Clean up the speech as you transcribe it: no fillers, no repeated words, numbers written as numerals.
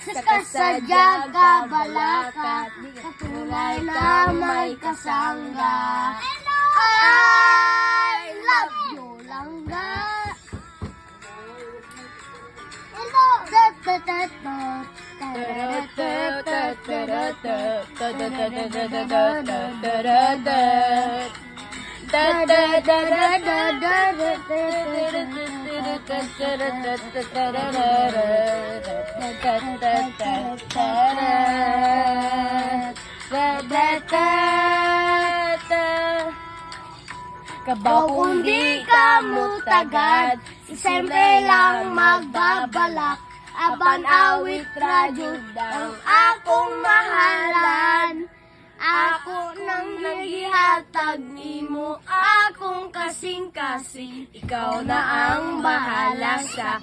Sa kasadya kabalakat, katunay na may kasangga. I love you, langga. Kabaw kung di ka mutagad, siyempre lang magbabalak. Aban awit radyo ang akong mahalan. Ako nang nagihatag nimo, akong kasing-kasing. Ikaw na ang bahala sa